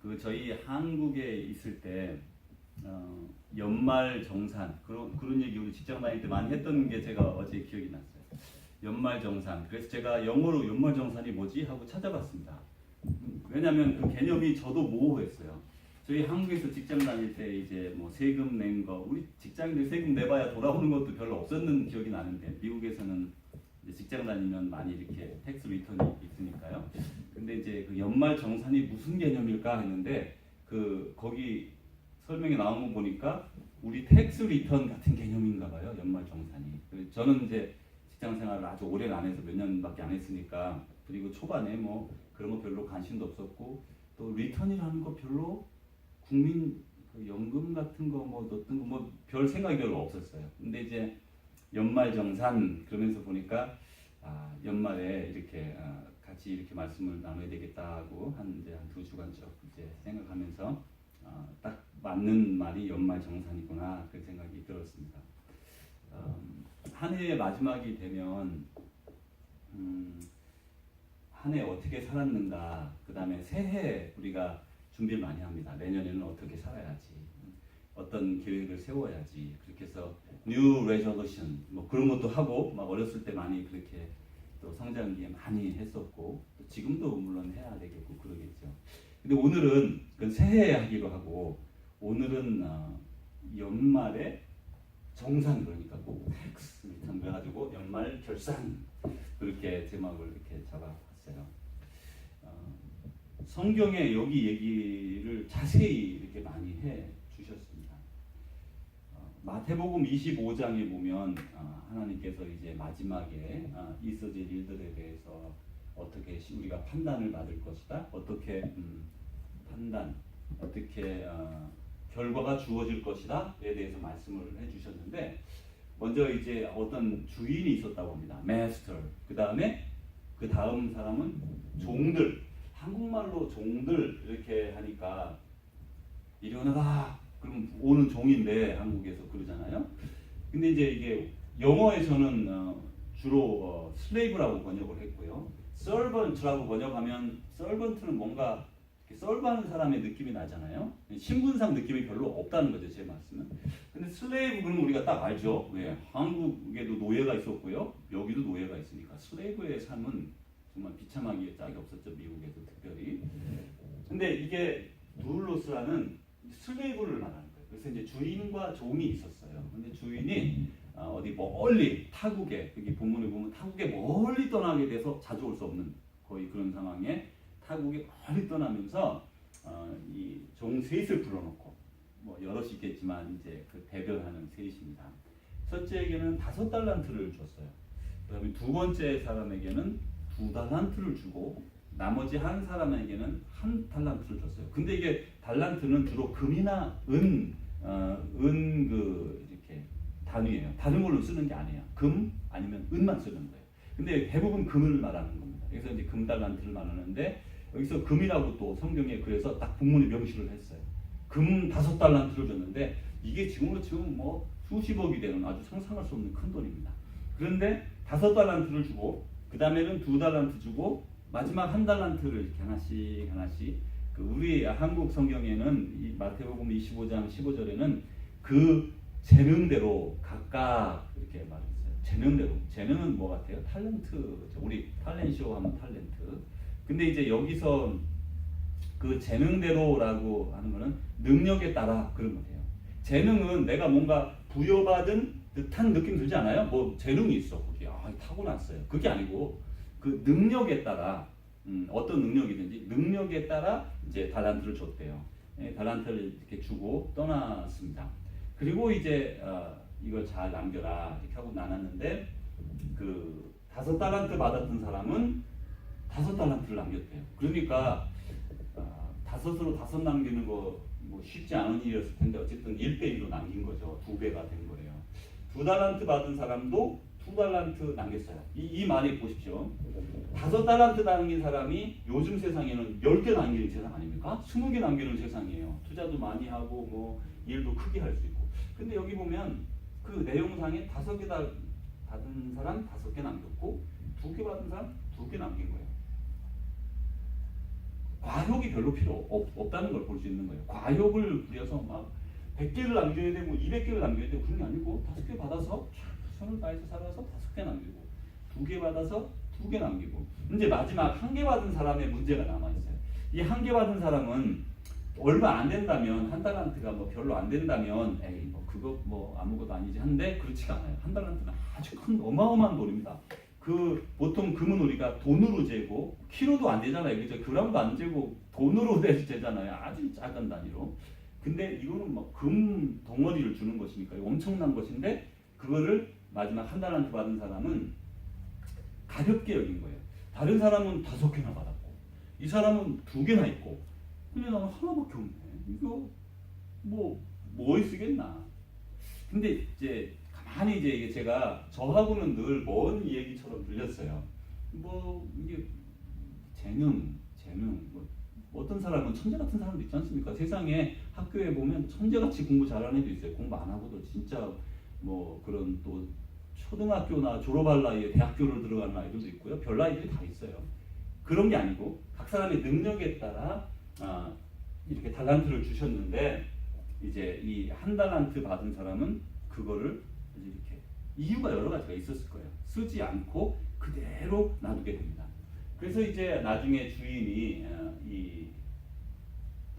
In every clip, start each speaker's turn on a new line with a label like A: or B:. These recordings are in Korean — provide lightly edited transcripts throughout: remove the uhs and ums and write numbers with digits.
A: 그 저희 한국에 있을 때 연말 정산 그런 얘기 우리 직장 다닐 때 많이 했던 게 제가 어제 기억이 났어요. 연말 정산. 그래서 제가 영어로 연말 정산이 뭐지 하고 찾아봤습니다. 왜냐하면 그 개념이 저도 모호했어요. 저희 한국에서 직장 다닐 때 이제 뭐 세금 낸 거, 우리 직장인들 세금 내봐야 돌아오는 것도 별로 없었는 기억이 나는데 미국에서는 이제 직장 다니면 많이 이렇게 텍스 리턴이 있으니까요. 근데 이제 그 연말 정산이 무슨 개념일까 했는데 그 거기 설명에 나온 거 보니까 우리 텍스 리턴 같은 개념인가 봐요. 연말 정산이. 저는 이제 직장 생활을 아주 오래 안 해서 몇 년밖에 안 했으니까 그리고 초반에 뭐 그런 거 별로 관심도 없었고 또 리턴이라는 거 별로 국민 그 연금 같은 거 뭐 넣었던 거 뭐 별 생각이 별로 없었어요. 근데 이제 연말 정산 그러면서 보니까 연말에 이렇게 같이 이렇게 말씀을 나눠야 되겠다고 한 이제 한 2주간 쭉 이제 생각하면서 딱 맞는 말이 연말 정산이구나 그 생각이 들었습니다. 한 해의 마지막이 되면 한 해 어떻게 살았는가, 그 다음에 새해 우리가 준비를 많이 합니다. 내년에는 어떻게 살아야지, 어떤 계획을 세워야지. 그렇게 해서 New Resolution 뭐 그런 것도 하고 막 어렸을 때 많이 그렇게 또 성장기에 많이 했었고 또 지금도 물론 해야 되겠고 그러겠죠. 근데 오늘은 그건 새해 하기로 하고 오늘은 연말에 정산 그러니까 꼭 텍스 리턴 그래가지고 연말 결산 그렇게 제목을 이렇게 잡아봤어요. 성경에 여기 얘기를 자세히 이렇게 많이 해 주셨습니다. 마태복음 25장에 보면 하나님께서 이제 마지막에 있어질 일들에 대해서 어떻게 우리가 판단을 받을 것이다, 어떻게 판단, 어떻게 결과가 주어질 것이다에 대해서 말씀을 해주셨는데 먼저 이제 어떤 주인이 있었다고 합니다. master. 그 다음 사람은 종들. 한국말로 종들 이렇게 하니까 이리 오너라 그럼 오는 종인데 한국에서 그러잖아요. 근데 이제 이게 영어에서는 주로 slave라고 번역을 했고요. servant라고 번역하면 servant는 뭔가 썰바는 사람의 느낌이 나잖아요. 신분상 느낌이 별로 없다는 거죠, 제 말씀은. 근데 슬레이브 그러면 우리가 딱 알죠. 왜? 한국에도 노예가 있었고요. 여기도 노예가 있으니까 슬레이브의 삶은 정말 비참하기에 짝이 없었죠, 미국에도 특별히. 근데 이게 두울로스라는 슬레이브를 말하는 거예요. 그래서 이제 주인과 종이 있었어요. 근데 주인이 어디 멀리 타국에, 여기 본문에 보면 타국에 멀리 떠나게 돼서 자주 올 수 없는 거의 그런 상황에 타국에 멀리 떠나면서 이 종 셋을 불러놓고 뭐 여럿이 있겠지만 이제 그 대변하는 셋입니다. 첫째에게는 5달란트를 줬어요. 그다음에 두 번째 사람에게는 2달란트를 주고 나머지 한 사람에게는 1달란트를 줬어요. 근데 이게 달란트는 주로 금이나 은 그 이렇게 단위예요. 다른 걸로 쓰는 게 아니에요. 금 아니면 은만 쓰는 거예요. 근데 대부분 금을 말하는 겁니다. 그래서 이제 금달란트를 말하는데 여기서 금이라고 또 성경에 그래서 딱 본문에 명시를 했어요. 금 5달란트를 줬는데 이게 지금으로 치면 뭐 수십억이 되는 아주 상상할 수 없는 큰 돈입니다. 그런데 5달란트를 주고 그 다음에는 2달란트 주고 마지막 1달란트를 이렇게 하나씩 그 우리 한국 성경에는 이 마태복음 25장 15절에는 그 재능대로 각각 이렇게 말했어요. 재능대로. 재능은 뭐 같아요? 탤런트. 우리 탤런트쇼 하면 탤런트. 근데 이제 여기서 그 재능대로라고 하는 거는 능력에 따라 그런 거예요. 재능은 내가 뭔가 부여받은 듯한 느낌 들지 않아요? 뭐 재능이 있어 거기 타고났어요. 그게 아니고 그 능력에 따라 어떤 능력이든지 능력에 따라 이제 달란트를 줬대요. 달란트를 이렇게 주고 떠났습니다. 그리고 이제 이걸 잘 남겨라 이렇게 하고 나눴는데 그 5달란트 받았던 사람은 5달란트를 남겼대요. 그러니까 5으로 5 남기는 거 뭐 쉽지 않은 일이었을 텐데 어쨌든 1대1로 남긴 거죠. 2배가 된 거예요. 2달란트 받은 사람도 2달란트 남겼어요. 이 말이 보십시오. 5달란트 남긴 사람이 요즘 세상에는 10개 남기는 세상 아닙니까? 20개 남기는 세상이에요. 투자도 많이 하고 뭐 일도 크게 할 수 있고. 근데 여기 보면 그 내용상에 5개 받은 사람 5개 남겼고 2개 받은 사람 2개 남긴 거예요. 과욕이 별로 없다는 걸 볼 수 있는 거예요. 과욕을 부려서 막 100개를 남겨야 되고 200개를 남겨야 되고 그런 게 아니고 5개 받아서 손을 다해서 살아서 5개 남기고 2개 받아서 2개 남기고 이제 마지막 1개 받은 사람의 문제가 남아있어요. 이 1개 받은 사람은 얼마 안 된다면 한 달란트가 뭐 별로 안 된다면 에이 뭐 그거 뭐 아무것도 아니지 한데 그렇지가 않아요. 한 달란트는 아주 큰 어마어마한 돈입니다. 그 보통 금은 우리가 돈으로 재고 키로도 안 되잖아요. 그죠? 그람도 안 재고 돈으로 재잖아요. 아주 작은 단위로. 근데 이거는 막 금 덩어리를 주는 것이니까 엄청난 것인데 그거를 마지막 한 달란트 받은 사람은 가볍게 여긴 거예요. 다른 사람은 5개나 받았고 이 사람은 2개나 있고 근데 나는 하나밖에 없네. 이거 뭐 쓰겠나. 근데 이제 가만히 이제 이게 제가 저하고는 늘 먼 얘기처럼 들렸어요. 뭐 이게 재능 뭐 어떤 사람은 천재 같은 사람도 있지 않습니까? 세상에 학교에 보면 천재같이 공부 잘하는 애도 있어요. 공부 안 하고도 진짜 뭐 그런 또 초등학교나 졸업할 나이에 대학교를 들어가는 아이들도 있고요. 별 아이들이 다 있어요. 그런 게 아니고 각 사람의 능력에 따라 이렇게 달란트를 주셨는데 이제 이 한 달란트 받은 사람은 그거를 이렇게 이유가 여러 가지가 있었을 거예요. 쓰지 않고 그대로 놔두게 됩니다. 그래서 이제 나중에 주인이 이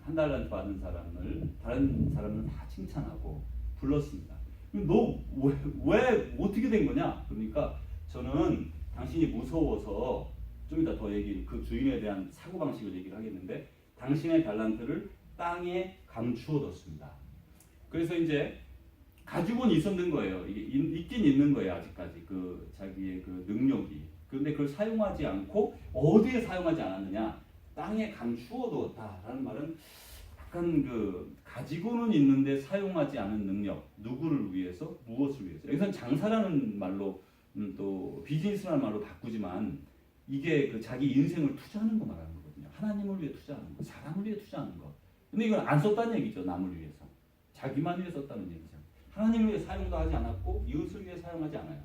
A: 한 달란트 받은 사람을 다른 사람은 다 칭찬하고 불렀습니다. 너 왜 어떻게 된 거냐? 그러니까 저는 당신이 무서워서 좀 이따 더 그 주인에 대한 사고방식을 얘기를 하겠는데 당신의 달란트를 땅에 감추어뒀습니다. 그래서 이제 가지고는 있었는 거예요. 이게 있긴 있는 거예요. 아직까지 그 자기의 그 능력이. 그런데 그걸 사용하지 않고 어디에 사용하지 않았느냐? 땅에 감추어뒀다라는 말은 약간 그 가지고는 있는데 사용하지 않은 능력. 누구를 위해서? 무엇을 위해서? 여기서는 장사라는 말로 또 비즈니스라는 말로 바꾸지만 이게 그 자기 인생을 투자하는 거 말하는 거거든요. 하나님을 위해 투자하는 거, 사람을 위해 투자하는 거. 근데 이건 안 썼다는 얘기죠. 남을 위해서. 자기만 위해 썼다는 얘기죠. 하나님을 위해 사용도 하지 않았고 이웃을 위해 사용하지 않아요.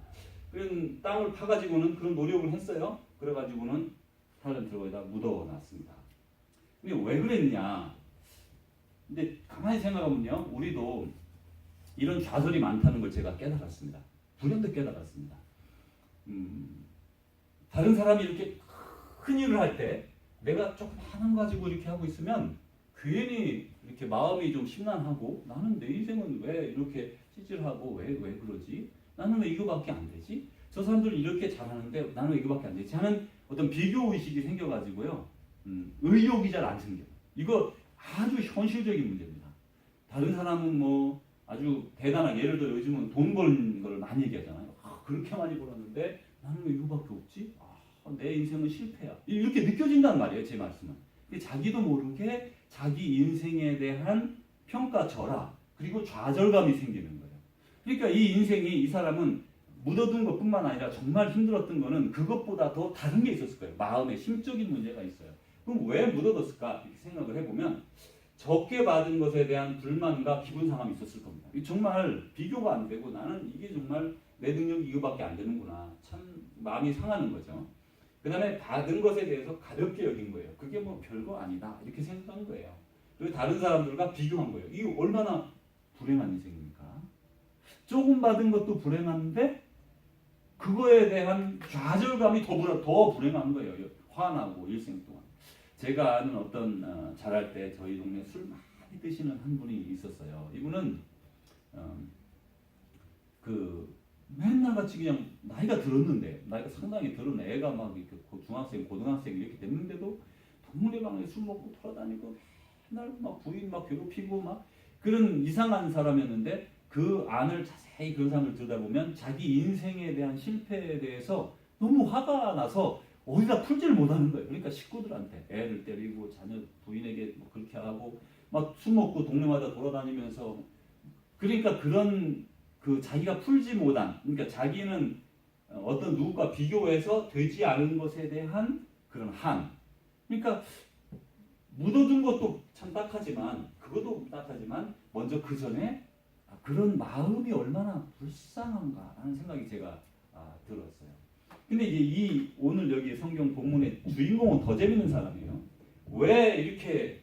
A: 그런 땅을 파가지고는 그런 노력을 했어요. 그래가지고는 달란트를 거기다 묻어놨습니다. 근데 왜 그랬냐? 근데 가만히 생각하면요, 우리도 이런 좌절이 많다는 걸 제가 깨달았습니다. 불현듯 깨달았습니다. 다른 사람이 이렇게 큰 일을 할 때 내가 조금 하는 거 가지고 이렇게 하고 있으면 괜히 이렇게 마음이 좀 심란하고 나는 내 인생은 왜 이렇게 찌질하고 왜 그러지? 나는 왜 이거밖에 안 되지? 저 사람들은 이렇게 잘하는데 나는 왜 이거밖에 안 되지? 하는 어떤 비교의식이 생겨가지고요. 의욕이 잘 안 생겨요. 이거 아주 현실적인 문제입니다. 다른 사람은 뭐 아주 대단한 예를 들어 요즘은 돈 버는 걸 많이 얘기하잖아요. 그렇게 많이 벌었는데 나는 왜 이거밖에 없지? 내 인생은 실패야. 이렇게 느껴진단 말이에요. 제 말씀은. 자기도 모르게 자기 인생에 대한 평가절하 그리고 좌절감이 생기는 거예요. 그러니까 이 인생이 이 사람은 묻어둔 것뿐만 아니라 정말 힘들었던 거는 그것보다 더 다른 게 있었을 거예요. 마음에 심적인 문제가 있어요. 그럼 왜 묻어뒀을까? 이렇게 생각을 해보면 적게 받은 것에 대한 불만과 기분 상함이 있었을 겁니다. 정말 비교가 안 되고 나는 이게 정말 내 능력이 이거밖에 안 되는구나. 참 마음이 상하는 거죠. 그 다음에 받은 것에 대해서 가볍게 여긴 거예요. 그게 뭐 별거 아니다. 이렇게 생각한 거예요. 그리고 다른 사람들과 비교한 거예요. 이게 얼마나 불행한 인생입니까? 조금 받은 것도 불행한데 그거에 대한 좌절감이 더 불행한 거예요. 화나고 일생 동안. 제가 아는 어떤 잘할 때 저희 동네 술 많이 드시는 한 분이 있었어요. 이분은 맨날 같이 그냥 나이가 들었는데 나이가 상당히 들은 애가 막 이렇게 중학생, 고등학생 이렇게 됐는데도 동네방에 술 먹고 돌아다니고 맨날 막 부인 막 괴롭히고 막 그런 이상한 사람이었는데 그 안을 자세히 그런 사람을 들여다보면 자기 인생에 대한 실패에 대해서 너무 화가 나서 어디다 풀지를 못하는 거예요. 그러니까 식구들한테 애를 때리고 자녀 부인에게 뭐 그렇게 하고 막 술 먹고 동네마다 돌아다니면서 그러니까 그런 그 자기가 풀지 못한 그러니까 자기는 어떤 누구가 비교해서 되지 않은 것에 대한 그런 한 그러니까 묻어둔 것도 참 딱하지만 그것도 딱하지만 먼저 그 전에 그런 마음이 얼마나 불쌍한가라는 생각이 제가 들었어요. 근데 이제 오늘 여기 성경 본문의 주인공은 더 재밌는 사람이에요. 왜 이렇게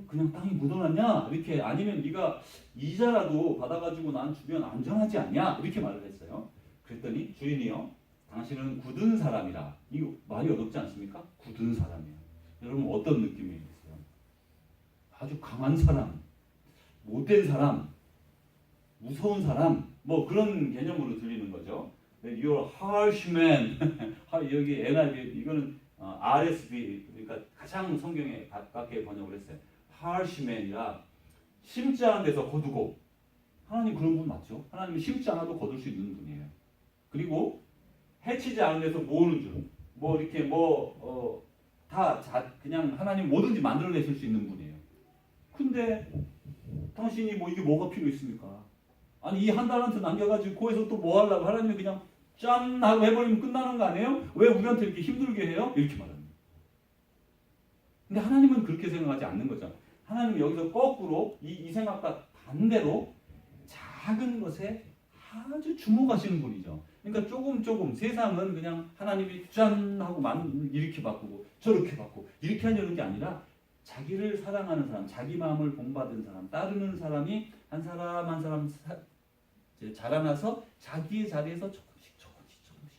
A: 그냥 땅이 묻어놨냐? 이렇게 아니면 네가 이자라도 받아가지고 난 주변 안전하지 않냐? 이렇게 말을 했어요. 그랬더니 주인이요, 당신은 굳은 사람이라. 이거 말이 어렵지 않습니까? 굳은 사람이요. 여러분 어떤 느낌이겠어요? 아주 강한 사람, 못된 사람, 무서운 사람, 뭐 그런 개념으로 들리는 거죠. You're harsh man. 여기 NIV 이거는 RSV, 그러니까 가장 성경에 가깝게 번역을 했어요. harsh man이라 심지 않은 데서 거두고. 하나님 그런 분 맞죠? 하나님은 심지 않아도 거둘 수 있는 분이에요. 그리고 해치지 않은 데서 모으는 줄, 뭐 이렇게 그냥 하나님 뭐든지 만들어내실 수 있는 분이에요. 근데 당신이 뭐 이게 뭐가 필요 있습니까? 아니 이 한 달란트 남겨가지고 거기서 또 뭐 하려고? 하나님이 그냥 짠 하고 해버리면 끝나는 거 아니에요? 왜 우리한테 이렇게 힘들게 해요? 이렇게 말합니다. 근데 하나님은 그렇게 생각하지 않는 거죠. 하나님은 여기서 거꾸로 이 생각과 반대로 작은 것에 아주 주목하시는 분이죠. 그러니까 조금 세상은 그냥 하나님이 짠 하고 이렇게 바꾸고 저렇게 바꾸고 이렇게 하려는 게 아니라 자기를 사랑하는 사람, 자기 마음을 본받은 사람, 따르는 사람이 한 사람 한 사람 자라나서 자기의 자리에서 조금씩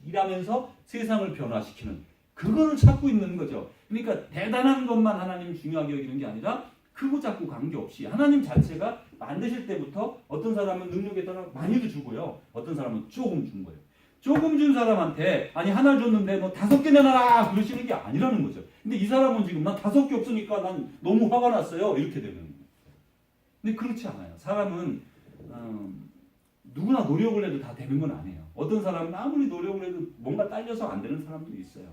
A: 일하면서 세상을 변화시키는 그거를 찾고 있는 거죠. 그러니까 대단한 것만 하나님 중요하게 여기는 게 아니라 크고 작고 관계없이 하나님 자체가 만드실 때부터 어떤 사람은 능력에 따라 많이도 주고요. 어떤 사람은 조금 준 거예요. 조금 준 사람한테 아니 하나 줬는데 뭐 5개 내놔라 그러시는 게 아니라는 거죠. 근데 이 사람은 지금 난 5개 없으니까 난 너무 화가 났어요. 이렇게 되는 거예요. 근데 그렇지 않아요. 사람은 누구나 노력을 해도 다 되는 건 아니에요. 어떤 사람은 아무리 노력을 해도 뭔가 딸려서 안 되는 사람들이 있어요.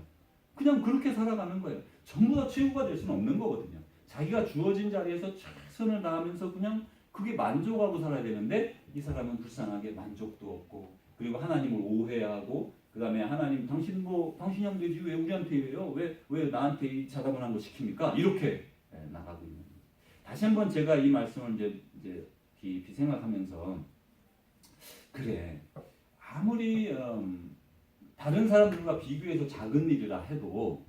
A: 그냥 그렇게 살아가는 거예요. 전부 다 최고가 될 수는 없는 거거든요. 자기가 주어진 자리에서 최선을 다하면서 그냥 그게 만족하고 살아야 되는데 이 사람은 불쌍하게 만족도 없고 그리고 하나님을 오해하고 그 다음에 하나님 당신이 하면 되지 왜 우리한테 해요? 왜 나한테 이 자다문한 거 시킵니까? 이렇게 나가고 있는 거예요. 다시 한번 제가 이 말씀을 이제 깊이 생각하면서 그래 아무리 다른 사람들과 비교해서 작은 일이라 해도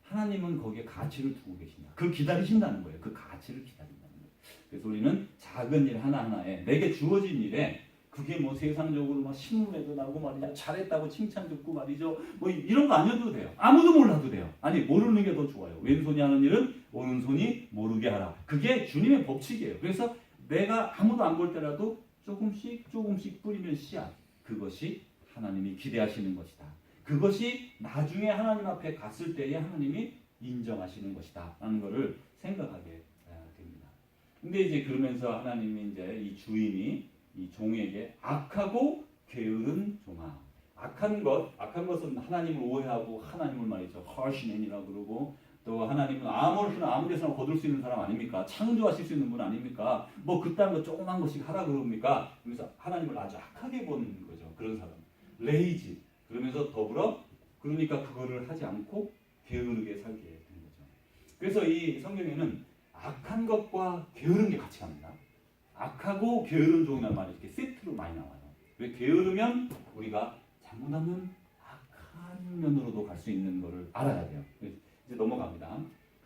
A: 하나님은 거기에 가치를 두고 계신다. 그걸 기다리신다는 거예요. 그 가치를 기다린다는 거예요. 그래서 우리는 작은 일 하나하나에 내게 주어진 일에 그게 뭐 세상적으로 막 신문에도 나고 말이죠. 잘했다고 칭찬 듣고 말이죠. 뭐 이런 거 아니어도 돼요. 아무도 몰라도 돼요. 아니 모르는 게 더 좋아요. 왼손이 하는 일은 오른손이 모르게 하라. 그게 주님의 법칙이에요. 그래서 내가 아무도 안 볼 때라도 조금씩 뿌리면 씨앗. 그것이 하나님이 기대하시는 것이다. 그것이 나중에 하나님 앞에 갔을 때에 하나님이 인정하시는 것이다. 라는 것을 생각하게 됩니다. 근데 이제 그러면서 하나님이 이제 이 주인이 이 종에게 악하고 게으른 종아. 악한 것은 하나님을 오해하고 하나님을 말이죠. harsh man이라고 그러고 또 하나님은 아무 데서나 거둘 수 있는 사람 아닙니까? 창조하실 수 있는 분 아닙니까? 뭐 그딴 거 조그만 것씩 하라 그럽니까? 그래서 하나님을 아주 악하게 보는 거죠. 그런 사람. 레이지. 그러면서 더불어 그러니까 그거를 하지 않고 게으르게 살게 되는 거죠. 그래서 이 성경에는 악한 것과 게으른 게 같이 갑니다. 악하고 게으른 종이라는 말이 이렇게 세트로 많이 나와요. 왜 게으르면 우리가 잘못하면 악한 면으로도 갈 수 있는 것을 알아야 돼요. 이제 넘어갑니다.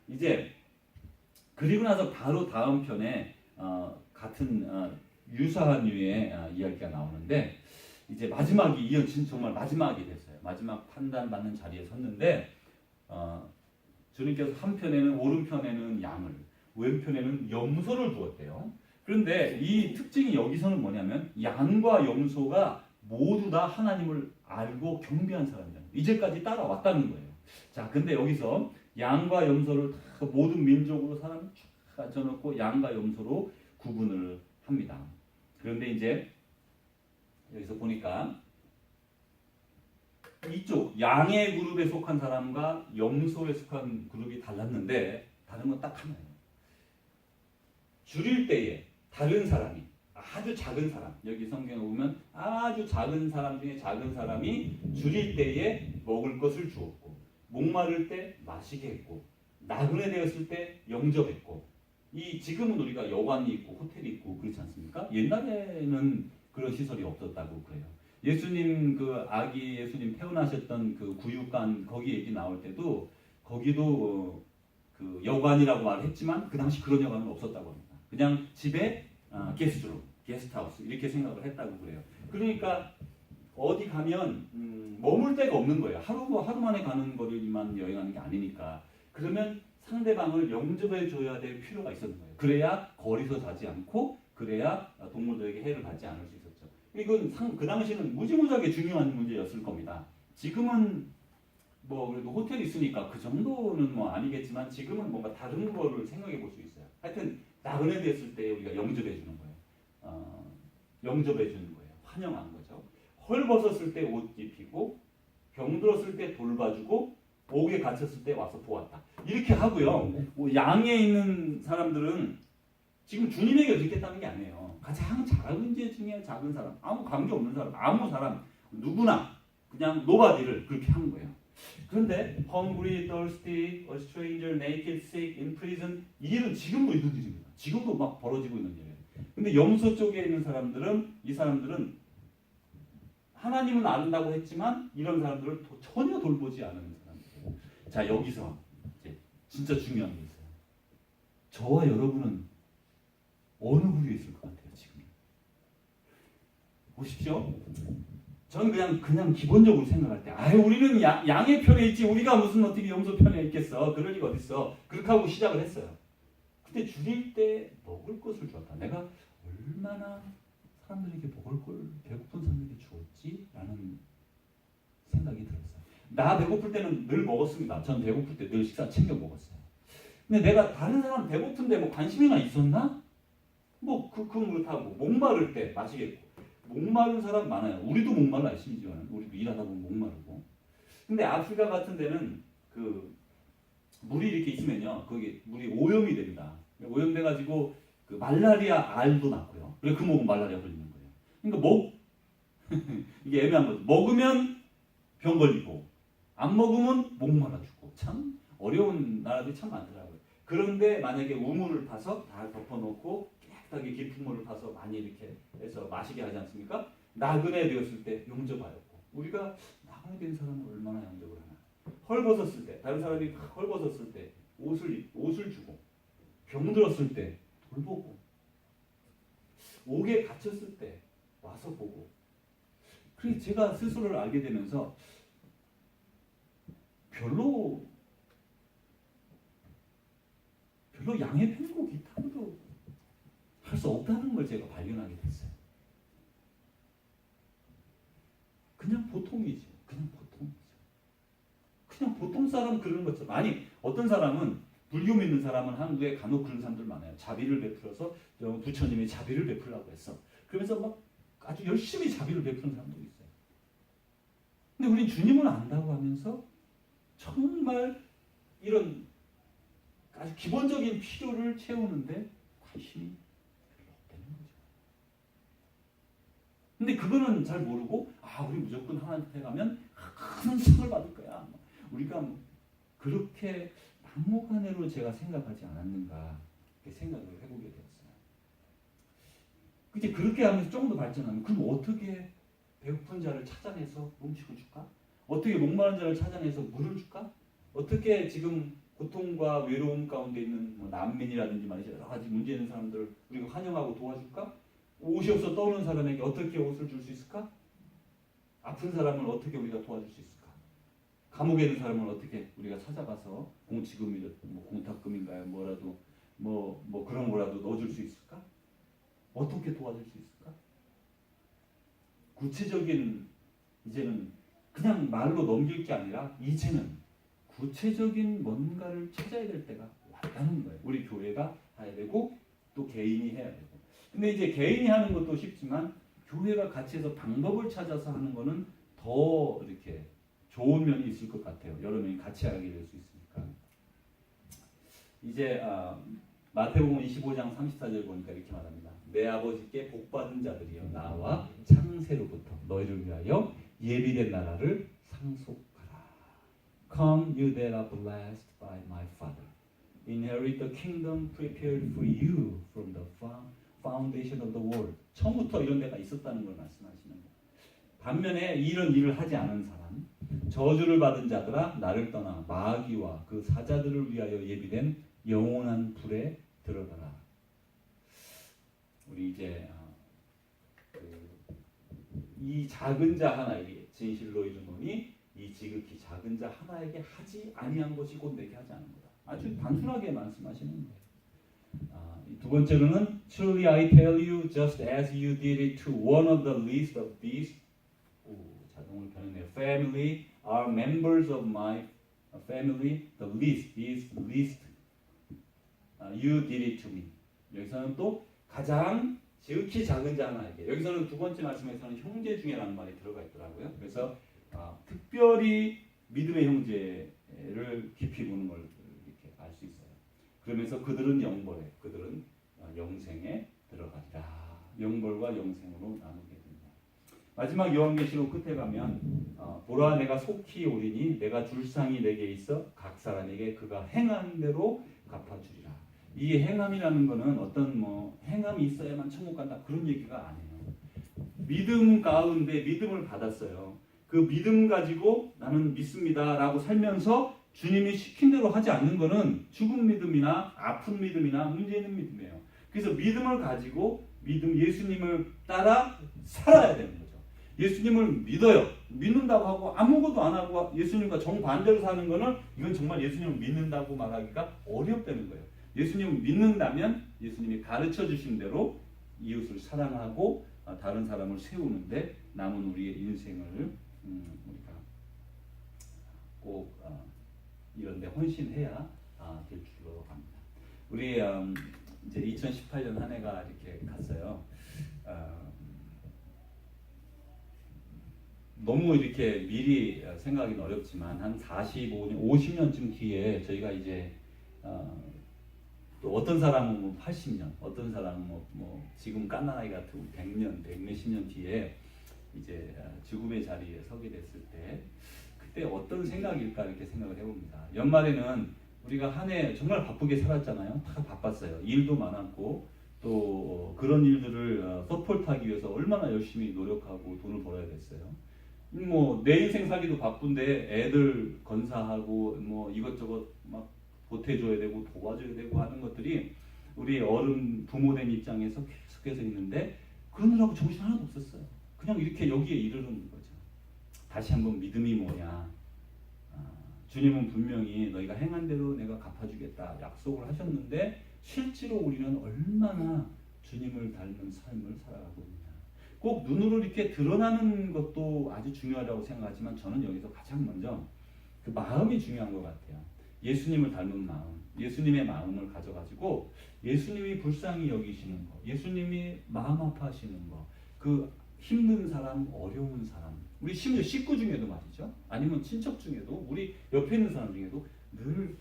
A: 이제 그리고 나서 바로 다음 편에 같은 유사한 류의 이야기가 나오는데 이제 마지막이 이어진 정말 마지막이 됐어요. 마지막 판단받는 자리에 섰는데 주님께서 한편에는 오른편에는 양을 왼편에는 염소를 두었대요. 그런데 이 특징이 여기서는 뭐냐면 양과 염소가 모두 다 하나님을 알고 경배한 사람이잖아요. 이제까지 따라왔다는 거예요. 자, 근데 여기서 양과 염소를 다 모든 민족으로 사람을 쫙 앉혀놓고 양과 염소로 구분을 합니다. 그런데 이제 여기서 보니까 이쪽 양의 그룹에 속한 사람과 염소에 속한 그룹이 달랐는데 다른 건 딱 하나예요. 줄일 때에 다른 사람이 아주 작은 사람, 여기 성경에 보면 아주 작은 사람 중에 작은 사람이 줄일 때에 먹을 것을 주었고 목마를 때 마시게 했고 나그네 되었을 때 영접했고 이 지금은 우리가 여관이 있고 호텔이 있고 그렇지 않습니까? 옛날에는 그런 시설이 없었다고 그래요. 예수님 그 아기 예수님 태어나셨던 그 구육관 거기 얘기 나올 때도 거기도 그 여관이라고 말했지만 그 당시 그런 여관은 없었다고 합니다. 그냥 집에 게스트룸, 게스트하우스 이렇게 생각을 했다고 그래요. 그러니까 어디 가면 머물 데가 없는 거예요. 하루 만에 가는 거리만 여행하는 게 아니니까. 그러면 상대방을 영접해 줘야 될 필요가 있었는 거예요. 그래야 거리서 자지 않고 그래야 동물들에게 해를 받지 않을 수 있었죠. 이건 그 당시는 무지무지하게 중요한 문제였을 겁니다. 지금은 뭐 그래도 호텔이 있으니까 그 정도는 뭐 아니겠지만 지금은 뭔가 다른 거를 생각해 볼 수 있어요. 하여튼 나그네 됐을 때 우리가 영접해 주는 거예요. 영접해 주는 거예요. 환영한 거죠. 헐 벗었을 때 옷 입히고 병들었을 때 돌봐주고 옥에 갇혔을 때 와서 보았다. 이렇게 하고요. 뭐 양에 있는 사람들은 지금 주님에게 의지했다는 게 아니에요. 가장 작은 죄 중에 작은 사람, 아무 관계 없는 사람, 아무 사람 누구나 그냥 노바디를 그렇게 한 거예요. 그런데 hungry, thirsty, a stranger, naked, sick, in prison 이 일은 지금도 있는 일입니다. 지금도 막 벌어지고 있는 일이에요. 근데 염소 쪽에 있는 사람들은 이 사람들은 하나님은 안다고 했지만 이런 사람들을 전혀 돌보지 않은 사람들이에요. 자 여기서 이제 진짜 중요한 게 있어요. 저와 여러분은 어느 부류에 있을 것 같아요 지금? 보십시오. 저는 그냥 기본적으로 생각할 때, 우리는 양의 편에 있지, 우리가 무슨 어떻게 염소 편에 있겠어? 그럴 리가 어딨어? 그렇게 하고 시작을 했어요. 근데 줄일 때 먹을 것을 줬다. 내가 얼마나 사람들에게 먹을 걸 배고픈 사람에게 주었지? 라는 생각이 들었어요. 나 배고플 때는 늘 먹었습니다. 전 배고플 때 늘 식사 챙겨 먹었어요. 근데 내가 다른 사람 배고픈데 뭐 관심이나 있었나? 뭐 그건 그렇다고 목마를 때 마시겠고. 목마른 사람 많아요. 우리도 목말라 심지어는 우리도 일하다 보면 목마르고. 근데 아프리카 같은 데는 그 물이 이렇게 있으면요, 거기 물이 오염이 됩니다. 오염돼 가지고 그 말라리아 알도 낳고요. 그래 그 먹으면 말라리아 걸리는 거예요. 그러니까 이게 애매한 거죠. 먹으면 병 걸리고 안 먹으면 목말라 죽고 참 어려운 나라들이 참 많더라고요. 그런데 만약에 우물을 파서 다 덮어놓고 깨끗하게 깊은 물을 파서 많이 이렇게 해서 마시게 하지 않습니까? 나그네 되었을 때 용접하였고 우리가 나그네 된 사람은 얼마나 용접을 하나? 헐벗었을 때 다른 사람이 헐벗었을 때 옷을 주고 병들었을 때 돌보고 옥에 갇혔을 때 와서 보고. 그래서 제가 스스로를 알게 되면서 별로 양의 편이고 기타도 할 수 없다는 걸 제가 발견하게 됐어요. 그냥 보통이죠. 그냥 보통 사람 그러는 것처럼. 아니 어떤 사람은 불교 믿는 사람은 한국에 간혹 그런 사람들 많아요. 자비를 베풀어서 부처님이 자비를 베풀라고 했어. 그러면서 막 아주 열심히 자비를 베푸는 사람도 있어요. 근데 우린 주님을 안다고 하면서 정말 이런 아주 기본적인 필요를 채우는데 관심이 별로 없다는 거죠. 근데 그거는 잘 모르고 우리 무조건 하나님한테 가면 큰 상을 받을 거야. 우리가 그렇게 막무가내로 제가 생각하지 않았는가 이렇게 생각을 해보게 되었어요. 이제 그렇게 하면서 조금 더 발전하면 그럼 어떻게 배고픈 자를 찾아내서 음식을 줄까? 어떻게 목마른 자를 찾아내서 물을 줄까? 어떻게 지금 고통과 외로움 가운데 있는 난민이라든지 말이죠. 여러 가지 문제 있는 사람들 우리가 환영하고 도와줄까? 옷이 없어 떠오는 사람에게 어떻게 옷을 줄 수 있을까? 아픈 사람을 어떻게 우리가 도와줄 수 있을까? 감옥에 있는 사람을 어떻게 우리가 찾아가서 공치금이든 공탁금인가요? 뭐라도 뭐 그런 거라도 넣어줄 수 있을까? 어떻게 도와줄 수 있을까? 구체적인 이제는 그냥 말로 넘길 게 아니라 이제는 구체적인 뭔가를 찾아야 될 때가 왔다는 거예요. 우리 교회가 해야 되고 또 개인이 해야 되고. 근데 이제 개인이 하는 것도 쉽지만 교회가 같이 해서 방법을 찾아서 하는 거는 더 이렇게 좋은 면이 있을 것 같아요. 여러 명이 같이 하게 될 수 있으니까. 이제 마태복음 25장 34절 보니까 이렇게 말합니다. 내 아버지께 복받은 자들이여 나와 창세로부터 너희를 위하여 예비된 나라를 상속하라. Come you that are blessed by my Father. Inherit the kingdom prepared for you from the foundation of the world. 처음부터 이런 데가 있었다는 걸 말씀하시는 거예요. 반면에 이런 일을 하지 않은 사람, 저주를 받은 자들아 나를 떠나 마귀와 그 사자들을 위하여 예비된 영원한 불에 들어가라. 우리 이제 이 작은 자 하나에게 진실로 이르노니 이 지극히 작은 자 하나에게 하지 아니한 것이 곧 내게 하지 않은 거다. 아주 단순하게 말씀하시는 거예요. 두 번째로는 Truly I tell you, just as you did it to one of the least of these, 자동으로 변했네요. Family are members of my family. The least is least. You did it to me. 여기서는 또 가장 지극히 작은 자 하나에게. 여기서는 두 번째 말씀에서는 형제 중에라는 말이 들어가 있더라고요. 그래서 특별히 믿음의 형제를 깊이 보는 걸 이렇게 알 수 있어요. 그러면서 그들은 영벌에, 그들은 영생에 들어가리라. 영벌과 영생으로 나누게 됩니다. 마지막 요한계시록 끝에 가면 보라 내가 속히 오리니 내가 줄 상이 내게 있어 각 사람에게 그가 행한 대로 갚아주리라. 이 행함이라는 거는 어떤 행함이 있어야만 천국 간다 그런 얘기가 아니에요. 믿음 가운데 믿음을 받았어요. 그 믿음 가지고 나는 믿습니다라고 살면서 주님이 시킨 대로 하지 않는 거는 죽은 믿음이나 아픈 믿음이나 문제 있는 믿음이에요. 그래서 믿음을 가지고 예수님을 따라 살아야 되는 거죠. 예수님을 믿어요. 믿는다고 하고 아무것도 안 하고 예수님과 정반대로 사는 거는 이건 정말 예수님을 믿는다고 말하기가 어렵다는 거예요. 예수님을 믿는다면 예수님이 가르쳐 주신 대로 이웃을 사랑하고 다른 사람을 세우는데 남은 우리의 인생을 우리가 꼭 이런 데 헌신해야 될 줄로 압니다. 우리 이제 2018년 한 해가 이렇게 갔어요. 너무 이렇게 미리 생각하기는 어렵지만 한 45년, 50년쯤 뒤에 저희가 이제 또 어떤 사람은 80년, 어떤 사람은 지금 깐나나이 같은 100년, 100몇십 년 뒤에 이제 죽음의 자리에 서게 됐을 때 그때 어떤 생각일까 이렇게 생각을 해봅니다. 연말에는 우리가 한 해 정말 바쁘게 살았잖아요. 다 바빴어요. 일도 많았고 또 그런 일들을 서포트하기 위해서 얼마나 열심히 노력하고 돈을 벌어야 됐어요. 내 인생 살기도 바쁜데 애들 건사하고 이것저것 막 보태줘야 되고 도와줘야 되고 하는 것들이 우리 어른 부모된 입장에서 계속해서 있는데 그러느라고 정신 하나도 없었어요. 그냥 이렇게 여기에 이르는 거죠. 다시 한번 믿음이 뭐냐. 주님은 분명히 너희가 행한 대로 내가 갚아주겠다 약속을 하셨는데 실제로 우리는 얼마나 주님을 닮은 삶을 살아가고 있냐. 꼭 눈으로 이렇게 드러나는 것도 아주 중요하다고 생각하지만 저는 여기서 가장 먼저 그 마음이 중요한 것 같아요. 예수님을 닮은 마음, 예수님의 마음을 가져가지고 예수님이 불쌍히 여기시는 거, 예수님이 마음 아파하시는 거, 그 힘든 사람, 어려운 사람, 우리 심지어 식구 중에도 말이죠. 아니면 친척 중에도 우리 옆에 있는 사람 중에도 늘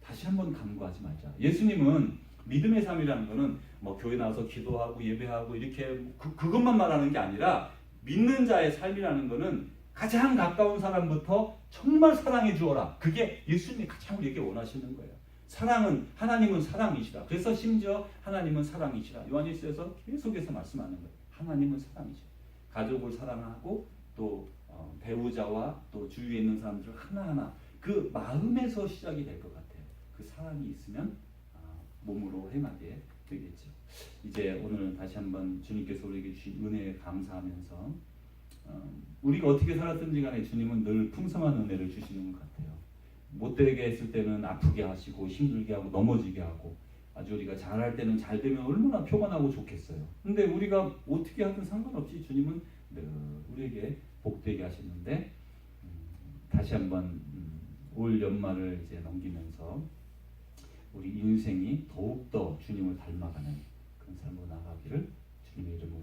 A: 다시 한번 간구하지 말자. 예수님은 믿음의 삶이라는 거는 교회 나와서 기도하고 예배하고 이렇게 그것만 말하는 게 아니라 믿는 자의 삶이라는 거는 가장 가까운 사람부터 정말 사랑해 주어라. 그게 예수님이 가장 우리에게 원하시는 거예요. 하나님은 사랑이시다. 그래서 심지어 하나님은 사랑이시다. 요한일서에서 계속해서 말씀하는 거예요. 하나님은 사랑이시다. 가족을 사랑하고 또 배우자와 또 주위에 있는 사람들 하나하나 그 마음에서 시작이 될 것 같아요. 그 사랑이 있으면 몸으로 행하게 되겠죠. 이제 오늘 다시 한번 주님께서 우리에게 주신 은혜에 감사하면서 우리가 어떻게 살았든지 간에 주님은 늘 풍성한 은혜를 주시는 것 같아요. 못되게 했을 때는 아프게 하시고 힘들게 하고 넘어지게 하고 아주 우리가 잘할 때는 잘 되면 얼마나 평안하고 좋겠어요. 근데 우리가 어떻게 하든 상관없이 주님은 늘 우리에게 복되게 하셨는데 다시 한번 올 연말을 이제 넘기면서 우리 인생이 더욱더 주님을 닮아가는 그런 삶으로 나가기를 주님의 이름으로